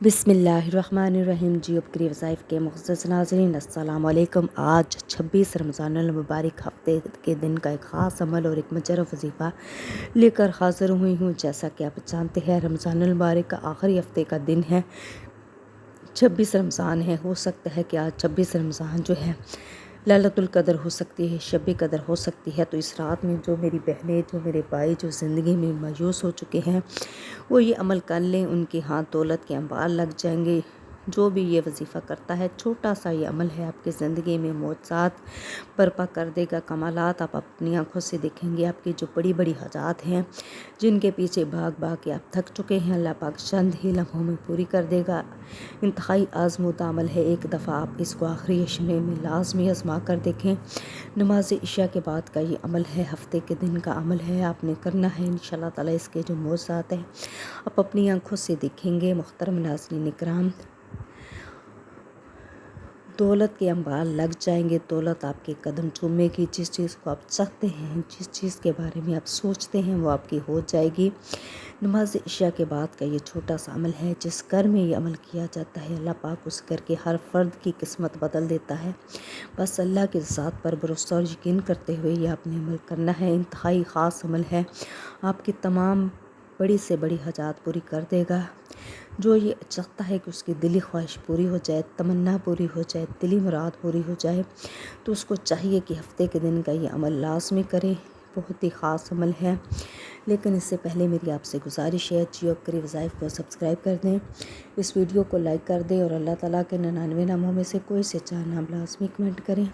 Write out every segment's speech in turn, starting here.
बिस्मिल्लाहिर्रहमानिर्रहीम। जी उपकरी वज़ाइफ के मुअज़्ज़ज़ नाज़रीन, अस्सलाम वालेकुम। आज 26 रमज़ान अल मुबारक हफ़्ते के दिन का एक ख़ास अमल और एक मुजर्रब वजीफ़ा लेकर हाज़िर हुई हूँ। जैसा कि आप जानते हैं, रमज़ान अल मुबारक का आखिरी हफ़्ते का दिन है, 26 रमज़ान है। हो सकता है कि आज 26 रमज़ान जो है लैलतुल क़द्र हो सकती है, शब क़द्र हो सकती है। तो इस रात में जो मेरी बहनें, जो मेरे भाई जो ज़िंदगी में मायूस हो चुके हैं, वो ये अमल कर लें, उनके हाथ दौलत के अंबार लग जाएंगे। जो भी ये वजीफ़ा करता है, छोटा सा ये अमल है, आपकी ज़िंदगी में मौजज़ात बर्पा कर देगा, कमालात आप अपनी आँखों से देखेंगे। आपकी जो बड़ी बड़ी हाजात हैं, जिनके पीछे भाग भाग के आप थक चुके हैं, अल्लाह पाक चंद ही लम्हों में पूरी कर देगा। इंतहाई आज़मूदा अमल है, एक दफ़ा आप इसको आखिरी शमे में लाजमी आजमा कर देखें। नमाज इशा के बाद का ये अमल है, हफ़्ते के दिन का अमल है, आपने करना है। इंशाअल्लाह ताला इसके जो मौजज़ात हैं आप अपनी आँखों से देखेंगे। मुहतरम नाज़रीन इकराम, दौलत के अंबार लग जाएंगे, दौलत आपके कदम चूमेगी। जिस चीज़ को आप चाहते हैं, जिस चीज़ के बारे में आप सोचते हैं, वो आपकी हो जाएगी। नमाज इशा के बाद का ये छोटा सा अमल है, जिस घर में ये अमल किया जाता है, अल्लाह पाक उस घर के हर फर्द की किस्मत बदल देता है। बस अल्लाह की ज़ात पर भरोसा और यकीन करते हुए ये आपने अमल करना है। इंतहाई ख़ास अमल है, आपकी तमाम बड़ी से बड़ी हाजात पूरी कर देगा। जो ये चाहता है कि उसकी दिली ख्वाहिश पूरी हो जाए, तमन्ना पूरी हो जाए, दिली मुराद पूरी हो जाए, तो उसको चाहिए कि हफ़्ते के दिन का ये अमल लाजमी करे। बहुत ही ख़ास अमल है, लेकिन इससे पहले मेरी आपसे गुजारिश है, जियो करी वज़ाइफ को सब्सक्राइब कर दें, इस वीडियो को लाइक कर दें और अल्लाह ताला के 99 नामों में से कोई से 4 नाम लाजमी कमेंट करें।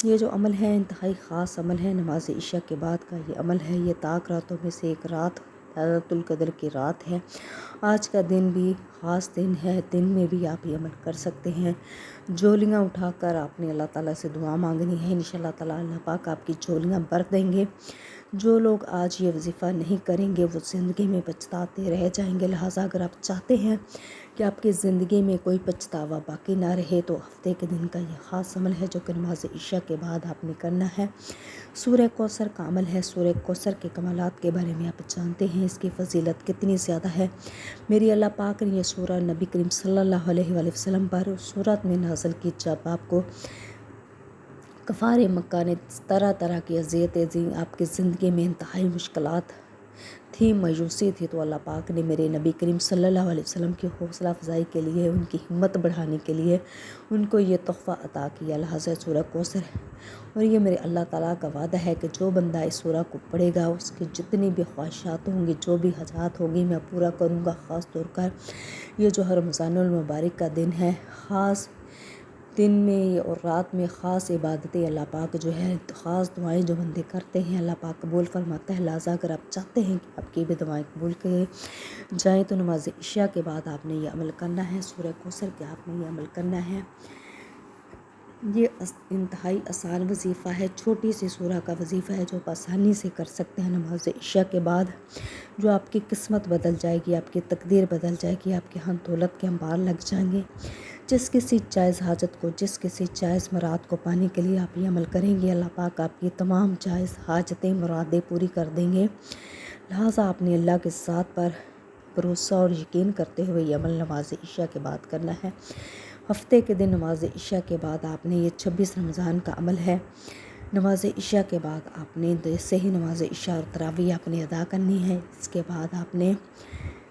ये जो अमल है इंतहाई ख़ास अमल है, नमाज इशा के बाद का ये अमल है। ये ताक रातों में से एक रात लैलतुल क़द्र की रात है। आज का दिन भी ख़ास दिन है, दिन में भी आप ये अमल कर सकते हैं। झोलियाँ उठाकर आपने अल्लाह ताला से दुआ मांगनी है। इंशाअल्लाह ताला अल्लाह पाक आपकी झोलियाँ भर देंगे। जो लोग आज ये वजीफ़ा नहीं करेंगे, वो ज़िंदगी में पछताते रह जाएंगे। लिहाजा अगर आप चाहते हैं कि आपकी ज़िंदगी में कोई पछतावा बाकी ना रहे, तो हफ़्ते के दिन का ये ख़ास अमल है, जो कि नमाज इशा के बाद आपने करना है। सूरह कौसर का अमल है। सूरह कौसर के कमालात के बारे में आप जानते हैं, इसकी फ़जीलत कितनी ज़्यादा है। मेरी अल्लाह पाक ने यह सूरह नबी करीम सल्लल्लाहु अलैहि वसल्लम पर उस सूरत में नाज़िल की जब आपको कफ़ार मक्का ने तरह तरह की अज़ियतें दी, आपकी ज़िंदगी में इंतहाई मुश्किलात थी, मायूसी थी, तो अल्लाह पाक ने मेरे नबी करीम सल्लल्लाहु अलैहि वसल्लम की हौसला अफजाई के लिए, उनकी हिम्मत बढ़ाने के लिए उनको ये तोहफ़ा अता किया, लिहाजा सूरह कौसर। और ये मेरे अल्लाह ताला का वादा है कि जो बंदा इस सूरह को पढ़ेगा, उसकी जितनी भी ख्वाहिशात होंगी, जो भी हजात होंगी, मैं पूरा करूँगा। ख़ास तौर पर ये जो रमज़ानुल मुबारक का दिन है, ख़ास दिन में और रात में ख़ास इबादतें अल्लाह पाक जो है, ख़ास दुआएं जो बंदे करते हैं, अल्लाह पाक कबूल फरमाता है। लिहाजा अगर आप चाहते हैं कि आपकी भी दुआएं कबूल किए जाएँ, तो नमाज इशा के बाद आपने ये अमल करना है। सूरह कौसर के आपने ये अमल करना है। ये इंतहाई आसान वजीफ़ा है, छोटी सी सूरह का वजीफ़ा है, जो आप आसानी से कर सकते हैं नमाज इशा के बाद, जो आपकी किस्मत बदल जाएगी, आपकी तकदीर बदल जाएगी, आपके यहाँ दौलत के अंबार लग जाएंगे। जिस किसी जायज़ हाजत को, जिस किसी जायज़ मुराद को पाने के लिए आप ये अमल करेंगे, अल्लाह पाक आपकी तमाम जायज़ हाजतें मुरादें पूरी कर देंगे। लिहाजा आपने अल्लाह के ज़ात पर भरोसा और यकीन करते हुए ये अमल नमाज इशा के बाद करना है। हफ़्ते के दिन नमाज इशा के बाद आपने, ये 26 रमज़ान का अमल है, नमाज इशा के बाद आपने जैसे ही नमाज इशा और तरावी आपने अदा करनी है, इसके बाद आपने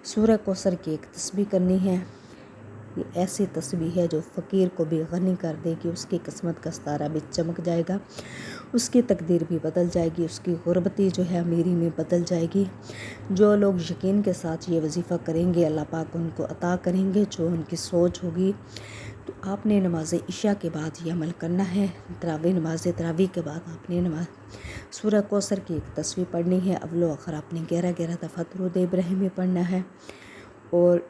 सूरह कौसर की एक तस्बीह करनी है। ये ऐसी तस्बीह है जो फ़कीर को भी गनी कर देगी, उसकी किस्मत का सितारा भी चमक जाएगा, उसकी तकदीर भी बदल जाएगी, उसकी गुरबती जो है अमीरी में बदल जाएगी। जो लोग यकीन के साथ ये वजीफ़ा करेंगे, अल्लाह पाक उनको अता करेंगे जो उनकी सोच होगी। तो आपने नमाज इशा के बाद ये अमल करना है। नमाज तरावी के बाद आपने सूरह कौसर की एक तस्बीह पढ़नी है। अव्वल आखिर आपने 11-11 दफ़ा दुरूद इब्राहिमी पढ़ना है, और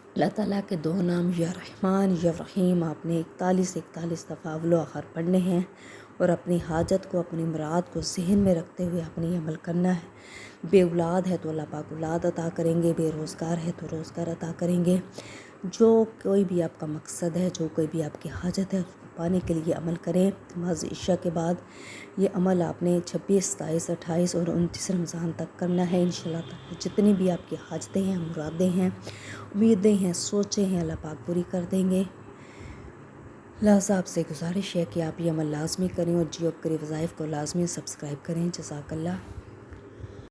अल्लाह ताला के 2 नाम या रहमान या रहीम आपने 41-41 दफ़ा अव्वल आखिर पढ़ने हैं, और अपनी हाजत को, अपनी मुराद को ज़हन में रखते हुए आपने ये अमल करना है। बे औलाद है तो अल्लाह पाक औलाद अता करेंगे, बेरोज़गार है तो रोज़गार अता करेंगे। جو کوئی بھی آپ کا مقصد ہے، جو کوئی بھی آپ کی حاجت ہے، اس کو پانے کے لیے عمل کریں۔ نماز عشاء کے بعد یہ عمل آپ نے 26، 27، 28 اور 29 رمضان تک کرنا ہے انشاءاللہ تعالی۔ جتنی بھی آپ کی حاجتیں ہیں، مرادیں ہیں، امیدیں ہیں، سوچیں ہیں، اللہ پاک پوری کر دیں گے۔ لہٰذا آپ سے گزارش ہے کہ آپ یہ عمل لازمی کریں اور جیو کے وظائف کو لازمی سبسکرائب کریں۔ جزاک اللہ۔